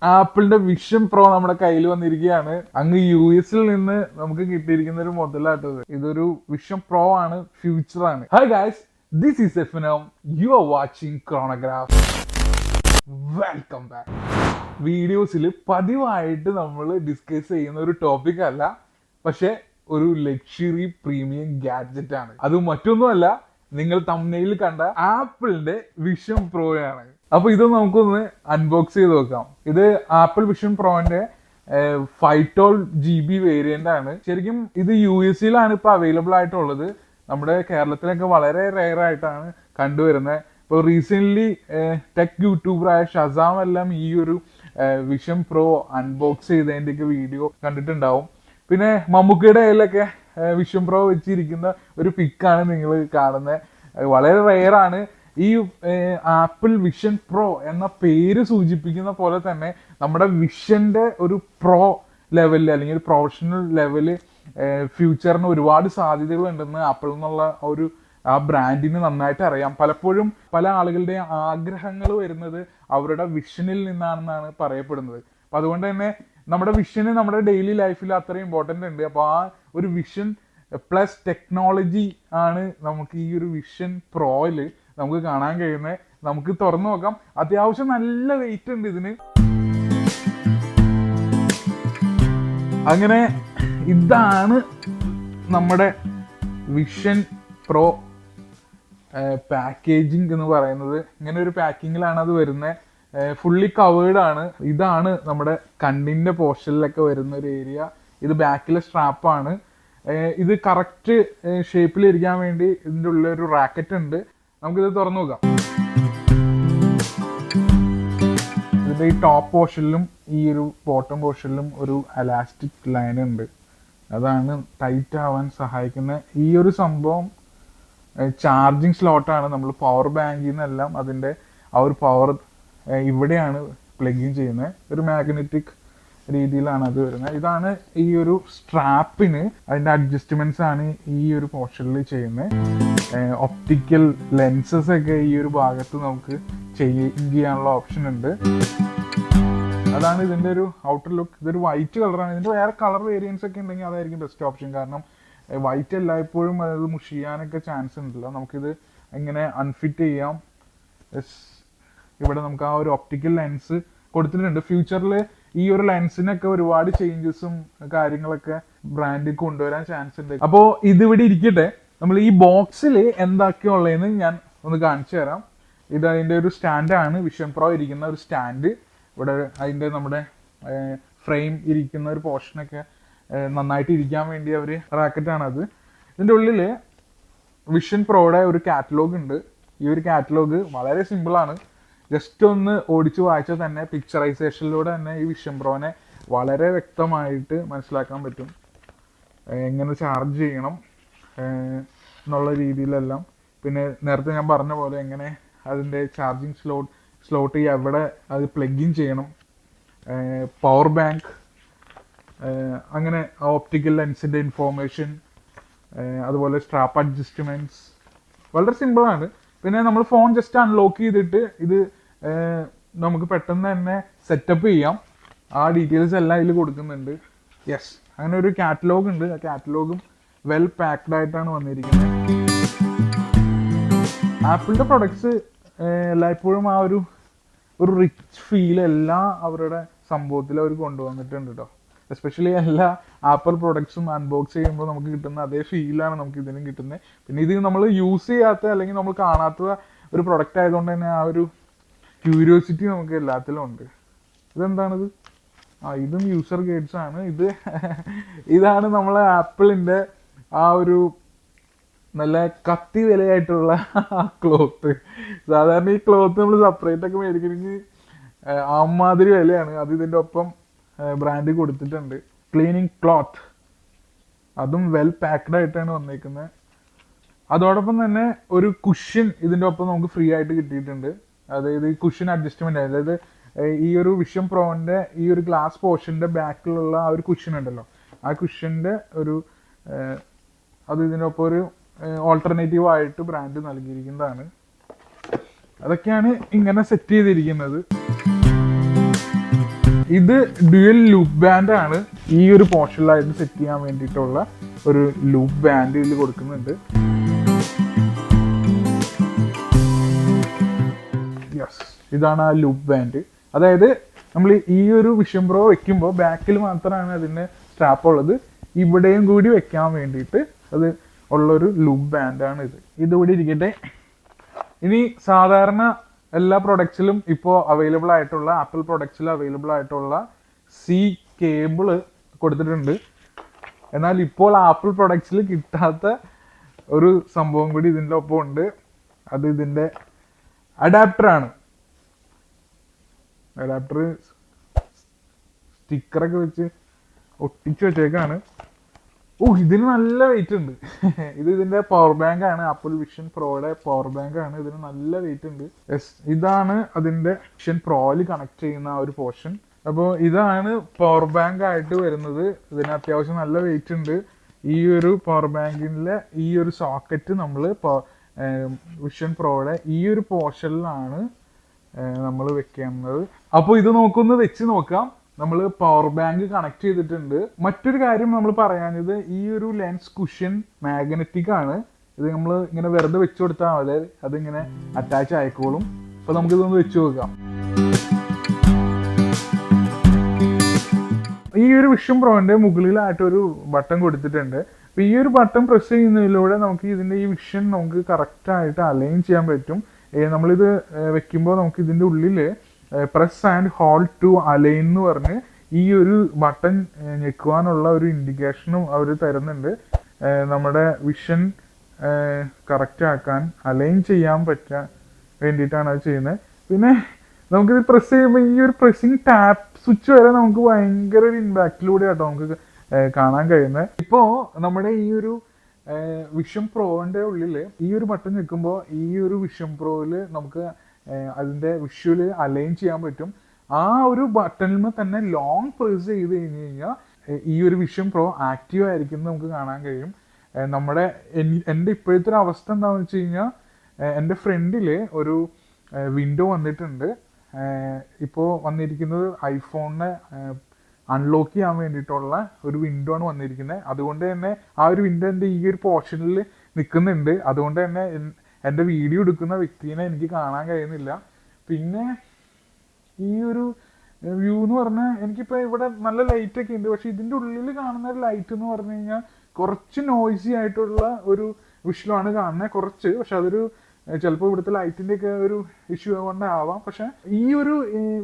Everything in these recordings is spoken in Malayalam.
ആപ്പിളിന്റെ വിഷൻ പ്രോ നമ്മുടെ കയ്യിൽ വന്നിരിക്കുകയാണ്. അങ്ങ് US-ൽ നിന്ന് നമുക്ക് കിട്ടിയിരിക്കുന്ന ഒരു മുതലാട്ടത്. ഇതൊരു വിഷൻ പ്രോ ആണ്, ഫ്യൂച്ചർ ആണ്. ഹായ് ഗൈസ്, ദിസ് ഈസ് എഫ്നം. You are watching chronograph. Welcome back. വീഡിയോസിൽ പതിവായിട്ട് നമ്മൾ ഡിസ്കസ് ചെയ്യുന്ന ഒരു ടോപ്പിക് അല്ല, പക്ഷെ ഒരു ലക്ഷറി പ്രീമിയം ഗാഡ്ജറ്റ് ആണ്. അത് മറ്റൊന്നുമല്ല, നിങ്ങൾ തംബ്നെയിൽ കണ്ട ആപ്പിളിന്റെ വിഷൻ പ്രോ ആണ്. അപ്പൊ ഇത് നമുക്കൊന്ന് അൺബോക്സ് ചെയ്ത് നോക്കാം. ഇത് ആപ്പിൾ വിഷൻ പ്രോന്റെ 512 GB വേരിയന്റ് ആണ്. ശരിക്കും ഇത് US-ലാണ് ഇപ്പൊ അവൈലബിൾ ആയിട്ടുള്ളത്. നമ്മുടെ കേരളത്തിലൊക്കെ വളരെ റെയർ ആയിട്ടാണ് കണ്ടുവരുന്നത്. ഇപ്പോൾ റീസെന്റ് ടെക് യൂട്യൂബറായ ഷസാം എല്ലാം ഈ ഒരു വിഷൻ പ്രോ അൺബോക്സ് ചെയ്തതിൻ്റെയൊക്കെ വീഡിയോ കണ്ടിട്ടുണ്ടാവും. പിന്നെ മമ്മൂക്കയുടെ കയ്യിലൊക്കെ വിഷൻ പ്രോ വെച്ചിരിക്കുന്ന ഒരു പിക്കാണ് നിങ്ങൾ കാണുന്നത്. വളരെ റെയർ ആണ്. ഈ ആപ്പിൾ വിഷൻ പ്രോ എന്ന പേര് സൂചിപ്പിക്കുന്ന പോലെ തന്നെ നമ്മുടെ വിഷന്റെ ഒരു പ്രോ ലെവലിൽ അല്ലെങ്കിൽ ഒരു പ്രൊഫഷണൽ ലെവല് ഫ്യൂച്ചറിന് ഒരുപാട് സാധ്യതകൾ ഉണ്ടെന്ന് ആപ്പിൾ എന്നുള്ള ആ ബ്രാൻഡിന് നന്നായിട്ട് അറിയാം. പലപ്പോഴും പല ആളുകളുടെയും ആഗ്രഹങ്ങൾ വരുന്നത് അവരുടെ വിഷനിൽ നിന്നാണെന്നാണ് പറയപ്പെടുന്നത്. അപ്പം അതുകൊണ്ട് തന്നെ നമ്മുടെ വിഷന് നമ്മുടെ ഡെയിലി ലൈഫിൽ അത്രയും ഇമ്പോർട്ടൻ്റ് ഉണ്ട്. അപ്പോൾ ആ ഒരു വിഷൻ പ്ലസ് ടെക്നോളജി ആണ് നമുക്ക് ഈ ഒരു വിഷൻ പ്രോയിൽ നമുക്ക് കാണാൻ കഴിയുന്നത്. നമുക്ക് തുറന്നു നോക്കാം. അത്യാവശ്യം നല്ല വെയിറ്റ് ഉണ്ട് ഇതിന്. അങ്ങനെ ഇതാണ് നമ്മുടെ വിഷൻ പ്രോ പാക്കേജിങ് എന്ന് പറയുന്നത്. ഇങ്ങനെ ഒരു പാക്കിങ്ങിലാണ് അത് വരുന്നത്. ഫുള്ളി കവേർഡ് ആണ്. ഇതാണ് നമ്മുടെ കണ്ണിന്റെ പോർഷനിലൊക്കെ വരുന്ന ഒരു ഏരിയ. ഇത് ബാക്കിലെ സ്ട്രാപ്പാണ്. ഇത് കറക്റ്റ് ഷേപ്പിൽ ഇരിക്കാൻ വേണ്ടി ഇതിൻ്റെ ഉള്ളിൽ ഒരു റാക്കറ്റ് ഉണ്ട്. നമുക്കിത് തുറന്നു നോക്കാം. ഇതിന്റെ ഈ ടോപ്പ് പോർഷനിലും ഈ ഒരു ബോട്ടം പോർഷനിലും ഒരു എലാസ്റ്റിക് ലൈൻ ഉണ്ട്. അതാണ് ടൈറ്റ് ആവാൻ സഹായിക്കുന്ന ഈ ഒരു സംഭവം. ചാർജിങ് സ്ലോട്ടാണ്. നമ്മൾ പവർ ബാങ്കിൽ നിന്നെല്ലാം അതിൻ്റെ ആ ഒരു പവർ ഇവിടെയാണ് പ്ലഗ് ഇൻ ചെയ്യുന്നത്. ഒരു മാഗ്നറ്റിക് രീതിയിലാണ് അത് വരുന്നത്. ഇതാണ് ഈ ഒരു സ്ട്രാപ്പിന് അതിൻ്റെ അഡ്ജസ്റ്റ്മെന്റ്സ് ആണ് ഈ ഒരു പോർഷനിൽ ചെയ്യുന്നത്. ഒപ്റ്റിക്കൽ ലെൻസസ് ഒക്കെ ഈ ഒരു ഭാഗത്ത് നമുക്ക് ചേഞ്ച് ചെയ്യാനുള്ള ഓപ്ഷൻ ഉണ്ട്. അതാണ് ഇതിൻ്റെ ഒരു ഔട്ടർ ലുക്ക്. ഇതൊരു വൈറ്റ് കളറാണ്. ഇതിൻ്റെ വേറെ കളർ വേരിയൻസ് ഒക്കെ ഉണ്ടെങ്കിൽ അതായിരിക്കും ബെസ്റ്റ് ഓപ്ഷൻ. കാരണം വൈറ്റ് എല്ലായ്പ്പോഴും അത് മുഷിയാനൊക്കെ ചാൻസ് ഉണ്ടല്ലോ. നമുക്കിത് എങ്ങനെ അൺഫിറ്റ് ചെയ്യാം. ഇവിടെ നമുക്ക് ആ ഒരു ഒപ്റ്റിക്കൽ ലെൻസ് കൊടുത്തിട്ടുണ്ട്. ഫ്യൂച്ചറിൽ ഈ ഒരു ലെൻസിനൊക്കെ ഒരുപാട് ചേഞ്ചസും കാര്യങ്ങളൊക്കെ ബ്രാൻഡിൽ കൊണ്ടുവരാൻ ചാൻസ് ഉണ്ട്. അപ്പോൾ ഇതിവിടെ ഇരിക്കട്ടെ. നമ്മൾ ഈ ബോക്സിൽ എന്തൊക്കെയുള്ളതെന്ന് ഞാൻ ഒന്ന് കാണിച്ചു തരാം. ഇത് അതിൻ്റെ ഒരു സ്റ്റാൻഡാണ്. വിഷൻ പ്രോ ഇരിക്കുന്ന ഒരു സ്റ്റാൻഡ്. ഇവിടെ അതിൻ്റെ നമ്മുടെ ഫ്രെയിം ഇരിക്കുന്ന ഒരു പോർഷനൊക്കെ നന്നായിട്ട് ഇരിക്കാൻ വേണ്ടി അവർ റാക്കറ്റാണത്. ഇതിൻ്റെ ഉള്ളിൽ വിഷൻ പ്രോയുടെ ഒരു കാറ്റലോഗ് ഉണ്ട്. ഈ ഒരു കാറ്റലോഗ് വളരെ സിമ്പിളാണ്. ജസ്റ്റ് ഒന്ന് ഓടിച്ച് വായിച്ചാൽ തന്നെ പിക്ചറൈസേഷനിലൂടെ തന്നെ ഈ വിഷൻ പ്രോനെ വളരെ വ്യക്തമായിട്ട് മനസ്സിലാക്കാൻ പറ്റും. എങ്ങനെ ചാർജ് ചെയ്യണം എന്നുള്ള രീതിയിലെല്ലാം. പിന്നെ നേരത്തെ ഞാൻ പറഞ്ഞ പോലെ എങ്ങനെ അതിൻ്റെ ചാർജിങ് സ്ലോട്ട് എവിടെ അത് പ്ലഗ് ഇൻ ചെയ്യണം, പവർ ബാങ്ക്, അങ്ങനെ ഓപ്റ്റിക്കൽ ലെൻസിൻ്റെ ഇൻഫോർമേഷൻ, അതുപോലെ സ്ട്രാപ്പ് അഡ്ജസ്റ്റ്മെൻറ്റ്സ് വളരെ സിമ്പിളാണ്. പിന്നെ നമ്മൾ ഫോൺ ജസ്റ്റ് അൺലോക്ക് ചെയ്തിട്ട് ഇത് നമുക്ക് പെട്ടെന്ന് തന്നെ സെറ്റപ്പ് ചെയ്യാം. ആ ഡീറ്റെയിൽസ് എല്ലാം ഇതിൽ കൊടുക്കുന്നുണ്ട്. യെസ്, അങ്ങനെ ഒരു കാറ്റലോഗ് ഉണ്ട്. ആ കാറ്റലോഗും വെൽ പാക്ഡ് ആയിട്ടാണ് വന്നിരിക്കുന്നത്. ആപ്പിളിൻ്റെ പ്രൊഡക്ട്സ് എല്ലായ്പ്പോഴും ആ ഒരു റിച്ച് ഫീൽ എല്ലാ അവരുടെ സംഭവത്തിൽ അവർ കൊണ്ടുവന്നിട്ടുണ്ട് കേട്ടോ. എസ്പെഷ്യലി എല്ലാ ആപ്പിൾ പ്രൊഡക്ട്സും അൺബോക്സ് ചെയ്യുമ്പോൾ നമുക്ക് കിട്ടുന്ന അതേ ഫീലാണ് നമുക്ക് ഇതിനും കിട്ടുന്നത്. പിന്നെ ഇത് നമ്മൾ യൂസ് ചെയ്യാത്ത അല്ലെങ്കിൽ നമ്മൾ കാണാത്ത ഒരു പ്രൊഡക്റ്റ് ആയതുകൊണ്ട് തന്നെ ആ ഒരു ക്യൂരിയോസിറ്റി നമുക്ക് എല്ലാത്തിലും ഉണ്ട്. ഇതെന്താണിത്? ഇതും യൂസർ ഗൈഡ്സ് ആണ്. ഇതാണ് നമ്മളെ ആപ്പിളിൻ്റെ ആ ഒരു നല്ല കത്തി വിലയായിട്ടുള്ള ക്ലോത്ത്. സാധാരണ ഈ ക്ലോത്ത് നമ്മൾ സെപ്പറേറ്റ് ഒക്കെ മേടിക്കണമെങ്കിൽ അമ്മാതിരി വിലയാണ്. അത് ഇതിൻ്റെ ഒപ്പം ബ്രാൻഡ് കൊടുത്തിട്ടുണ്ട്. ക്ലീനിങ് ക്ലോത്ത്, അതും വെൽ പാക്ഡ് ആയിട്ടാണ് വന്നേക്കുന്നത്. അതോടൊപ്പം തന്നെ ഒരു കുഷ്യൻ ഇതിൻ്റെ ഒപ്പം നമുക്ക് ഫ്രീ ആയിട്ട് കിട്ടിയിട്ടുണ്ട്. അതായത് ഈ കുഷ്യൻ അഡ്ജസ്റ്റ്മെന്റ്, അതായത് ഈ ഒരു വിഷൻ പ്രോന്റെ ഈ ഒരു ഗ്ലാസ് പോർഷന്റെ ബാക്കിലുള്ള ആ ഒരു കുഷ്യൻ ഉണ്ടല്ലോ, ആ കുഷ്യന്റെ ഒരു അത് ഇതിനൊപ്പം ഒരു ഓൾട്ടർനേറ്റീവ് ആയിട്ട് ബ്രാൻഡ് നൽകിയിരിക്കുന്നതാണ്. അതൊക്കെയാണ് ഇങ്ങനെ സെറ്റ് ചെയ്തിരിക്കുന്നത്. ഇത് ഡ്യുവൽ ലൂപ്പ് ബാൻഡ് ആണ്. ഈ ഒരു പോർഷനിലായിട്ട് സെറ്റ് ചെയ്യാൻ വേണ്ടിയിട്ടുള്ള ഒരു ലൂപ്പ് ബാൻഡ് ഇതിൽ കൊടുക്കുന്നുണ്ട്. യെസ്, ഇതാണ് ആ ലൂപ്പ് ബാൻഡ്. അതായത് നമ്മൾ ഈ ഒരു വിഷൻ പ്രോ വെക്കുമ്പോൾ ബാക്കിൽ മാത്രമാണ് അതിൻ്റെ സ്ട്രാപ്പ് ഉള്ളത്. ഇവിടെയും കൂടി വെക്കാൻ വേണ്ടിയിട്ട് അത് ഉള്ളൊരു ലൂപ്പ് ബാൻഡാണ് ഇത്. ഇതുകൂടി ഇരിക്കട്ടെ. ഇനി സാധാരണ എല്ലാ പ്രൊഡക്ട്സിലും ഇപ്പോൾ അവൈലബിൾ ആയിട്ടുള്ള ആപ്പിൾ പ്രൊഡക്ട്സിൽ അവൈലബിൾ ആയിട്ടുള്ള സി കേബിള് കൊടുത്തിട്ടുണ്ട്. എന്നാൽ ഇപ്പോൾ ആപ്പിൾ പ്രൊഡക്ട്സിൽ കിട്ടാത്ത ഒരു സംഭവം കൂടി ഇതിൻ്റെ ഒപ്പം ഉണ്ട്. അത് ഇതിൻ്റെ അഡാപ്റ്ററാണ്. അഡാപ്റ്റർ സ്റ്റിക്കറൊക്കെ വെച്ച് ഒട്ടിച്ച് വെച്ചേക്കാണ്. ഇതിന് നല്ല വെയിറ്റ് ഉണ്ട്. ഇതിന്റെ പവർ ബാങ്ക് ആണ്. ആപ്പിൾ വിഷൻ പ്രോയുടെ പവർ ബാങ്ക് ആണ്. ഇതിന് നല്ല വെയിറ്റ് ഉണ്ട്. ഇതാണ് അതിന്റെ വിഷൻ പ്രോയിൽ കണക്ട് ചെയ്യുന്ന ആ ഒരു പോർഷൻ. അപ്പോൾ ഇതാണ് പവർ ബാങ്ക് ആയിട്ട് വരുന്നത്. ഇതിന് അത്യാവശ്യം നല്ല വെയിറ്റ് ഉണ്ട്. ഈ ഒരു പവർ ബാങ്കിലെ ഈ ഒരു സോക്കറ്റ് നമ്മൾ വിഷൻ പ്രോയുടെ ഈ ഒരു പോർഷനിലാണ് നമ്മൾ വെക്കുന്നത്. അപ്പോൾ ഇത് നമുക്കൊന്ന് വെച്ച് നോക്കാം. നമ്മൾ പവർ ബാങ്ക് കണക്ട് ചെയ്തിട്ടുണ്ട്. മറ്റൊരു കാര്യം നമ്മൾ പറയാനത്, ഈ ഒരു ലെൻസ് കുഷൻ മാഗ്നറ്റിക് ആണ്. ഇത് നമ്മൾ ഇങ്ങനെ വെറുതെ വെച്ച് കൊടുത്താൽ മതി, അതിങ്ങനെ അറ്റാച്ച് ആയിക്കോളും. അപ്പൊ നമുക്കിതൊന്ന് വെച്ച് നോക്കാം. ഈ ഒരു വിഷൻ പ്രോന്റെ മുകളിലായിട്ടൊരു ബട്ടൺ കൊടുത്തിട്ടുണ്ട്. അപ്പൊ ഈ ഒരു ബട്ടൺ പ്രസ് ചെയ്യുന്നതിലൂടെ നമുക്ക് ഇതിന്റെ ഈ വിഷൻ നമുക്ക് കറക്റ്റ് ആയിട്ട് അലൈൻ ചെയ്യാൻ പറ്റും. നമ്മളിത് വെക്കുമ്പോൾ നമുക്ക് ഇതിന്റെ ഉള്ളില് press and hold to align എന്ന് പറഞ്ഞ് ഈ ഒരു ബട്ടൺ ഞെക്കുവാനുള്ള ഒരു ഇൻഡിക്കേഷനും അവർ തരുന്നുണ്ട്. നമ്മുടെ വിഷൻ കറക്റ്റ് ആക്കാൻ അലൈൻ ചെയ്യാൻ പറ്റാൻ വേണ്ടിയിട്ടാണ് അത് ചെയ്യുന്നത്. പിന്നെ നമുക്കിത് പ്രസ് ചെയ്യുമ്പോൾ ഈ ഒരു പ്രസ്സിങ് ടാപ്പ് സ്വിച്ച് വരെ നമുക്ക് ഭയങ്കര ഒരു ഇമ്പാക്റ്റിലൂടെ ആട്ടോ നമുക്ക് കാണാൻ കഴിയുന്നത്. ഇപ്പോൾ നമ്മുടെ ഈ ഒരു വിഷൻ പ്രോന്റെ ഉള്ളിൽ ഈ ഒരു ബട്ടൺ ഞെക്കുമ്പോൾ ഈ ഒരു വിഷൻ പ്രോയിൽ നമുക്ക് അതിൻ്റെ വിഷ്വല് അലൈൻ ചെയ്യാൻ പറ്റും. ആ ഒരു ബട്ടണിൽ തന്നെ ലോങ് പ്രസ് ചെയ്ത് കഴിഞ്ഞ് കഴിഞ്ഞാൽ ഈ ഒരു വിഷൻ പ്രോ ആക്റ്റീവ് ആയിരിക്കും നമുക്ക് കാണാൻ കഴിയും. നമ്മുടെ എൻ്റെ ഇപ്പോഴത്തെ ഒരു അവസ്ഥ എന്താണെന്ന് വെച്ച് കഴിഞ്ഞാൽ, എൻ്റെ ഫ്രണ്ടിൽ ഒരു വിൻഡോ വന്നിട്ടുണ്ട്. ഇപ്പോൾ വന്നിരിക്കുന്നത് ഐഫോണിനെ അൺലോക്ക് ചെയ്യാൻ വേണ്ടിയിട്ടുള്ള ഒരു വിൻഡോ ആണ് വന്നിരിക്കുന്നത്. അതുകൊണ്ട് തന്നെ ആ ഒരു വിൻഡോ എൻ്റെ ഈ ഒരു പോർഷനിൽ നിൽക്കുന്നുണ്ട്. അതുകൊണ്ട് തന്നെ എൻ്റെ വീഡിയോ എടുക്കുന്ന വ്യക്തിനെ എനിക്ക് കാണാൻ കഴിയുന്നില്ല. പിന്നെ ഈ ഒരു വ്യൂ എന്ന് പറഞ്ഞാൽ എനിക്കിപ്പോൾ ഇവിടെ നല്ല ലൈറ്റൊക്കെ ഉണ്ട്. പക്ഷെ ഇതിൻ്റെ ഉള്ളിൽ കാണുന്ന ഒരു ലൈറ്റ് എന്ന് പറഞ്ഞു കഴിഞ്ഞാൽ കുറച്ച് നോയ്സി ആയിട്ടുള്ള ഒരു വിഷ്വലാണ് കാണുന്നത്. കുറച്ച്, പക്ഷെ അതൊരു ചിലപ്പോൾ ഇവിടുത്തെ ലൈറ്റിൻ്റെ ഒക്കെ ഒരു ഇഷ്യൂ കൊണ്ടാവാം. പക്ഷെ ഈ ഒരു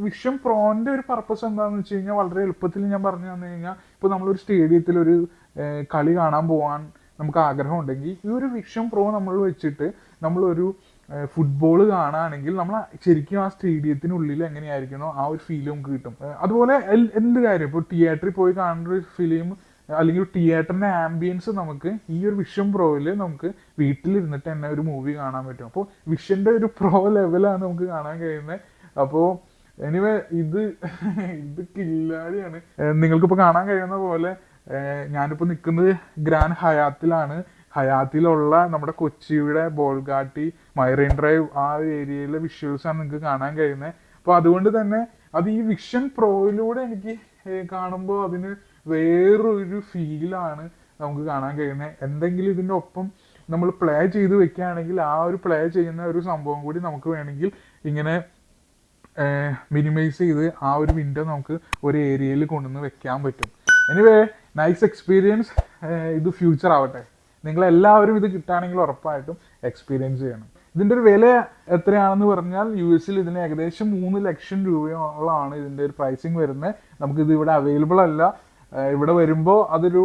വിഷൻ പ്രോന്റെ ഒരു പർപ്പസ് എന്താണെന്ന് വെച്ച് കഴിഞ്ഞാൽ വളരെ എളുപ്പത്തിൽ ഞാൻ പറഞ്ഞു തന്നു കഴിഞ്ഞാൽ, ഇപ്പോൾ നമ്മളൊരു സ്റ്റേഡിയത്തിൽ ഒരു കളി കാണാൻ പോകാൻ നമുക്ക് ആഗ്രഹം ഉണ്ടെങ്കിൽ ഈ ഒരു വിഷൻ പ്രോ നമ്മൾ വെച്ചിട്ട് നമ്മളൊരു ഫുട്ബോൾ കാണുകയാണെങ്കിൽ നമ്മൾ ശരിക്കും ആ സ്റ്റേഡിയത്തിനുള്ളിൽ എങ്ങനെയായിരിക്കണോ ആ ഒരു ഫീൽ നമുക്ക് കിട്ടും. അതുപോലെ എന്ത് കാര്യം, ഇപ്പോൾ തിയേറ്ററിൽ പോയി കാണുന്ന ഒരു ഫിലിം അല്ലെങ്കിൽ തിയേറ്ററിന്റെ ആംബിയൻസ് നമുക്ക് ഈ ഒരു വിഷൻ പ്രോയിൽ നമുക്ക് വീട്ടിലിരുന്നിട്ട് തന്നെ ഒരു മൂവി കാണാൻ പറ്റും. അപ്പോൾ വിഷന്റെ ഒരു പ്രോ ലെവലാണ് നമുക്ക് കാണാൻ കഴിയുന്നത്. അപ്പോൾ എനിവേ ഇത് കില്ലാടിയാണ്. നിങ്ങൾക്കിപ്പോൾ കാണാൻ കഴിയുന്ന പോലെ ഞാനിപ്പോൾ നിൽക്കുന്നത് ഗ്രാൻഡ് ഹയാത്തിലാണ്. ഹയാത്തിലുള്ള നമ്മുടെ കൊച്ചിയുടെ ബോൾഗാട്ടി, മൈറൈൻ ഡ്രൈവ് ആ ഒരു ഏരിയയിലെ വിഷ്വൽസാണ് നിങ്ങൾക്ക് കാണാൻ കഴിയുന്നത്. അപ്പോൾ അതുകൊണ്ട് തന്നെ അത് ഈ വിഷൻ പ്രോയിലൂടെ എനിക്ക് കാണുമ്പോൾ അതിന് വേറൊരു ഫീലാണ് നമുക്ക് കാണാൻ കഴിയുന്നത്. എന്തെങ്കിലും ഇതിൻ്റെ ഒപ്പം നമ്മൾ പ്ലേ ചെയ്ത് വെക്കുകയാണെങ്കിൽ ആ ഒരു പ്ലേ ചെയ്യുന്ന ഒരു സംഭവം കൂടി നമുക്ക് വേണമെങ്കിൽ ഇങ്ങനെ മിനിമൈസ് ചെയ്ത് ആ ഒരു വിൻഡോ നമുക്ക് ഒരു ഏരിയയിൽ കൊണ്ടുവന്ന് വെക്കാൻ പറ്റും. Anyway nice experience. ഇത് ഫ്യൂച്ചർ ആവട്ടെ. നിങ്ങളെല്ലാവരും ഇത് കിട്ടുകയാണെങ്കിൽ ഉറപ്പായിട്ടും എക്സ്പീരിയൻസ് ചെയ്യണം. ഇതിൻ്റെ ഒരു വില എത്രയാണെന്ന് പറഞ്ഞാൽ US ഇതിന് ഏകദേശം 3 ലക്ഷം രൂപയോളമാണ് ഇതിൻ്റെ ഒരു പ്രൈസിങ് വരുന്നത്. നമുക്കിത് ഇവിടെ അവൈലബിൾ അല്ല. ഇവിടെ വരുമ്പോൾ അതൊരു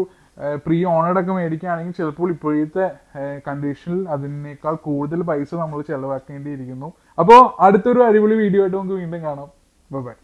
പ്രീ ഓണേഡ് ഒക്കെ മേടിക്കുകയാണെങ്കിൽ ചിലപ്പോൾ ഇപ്പോഴത്തെ കണ്ടീഷനിൽ അതിനേക്കാൾ കൂടുതൽ പൈസ നമ്മൾ ചിലവാക്കേണ്ടിയിരിക്കുന്നു. അപ്പോൾ അടുത്തൊരു അടിപൊളി വീഡിയോ ആയിട്ട് നമുക്ക് വീണ്ടും കാണാം. ബൈ.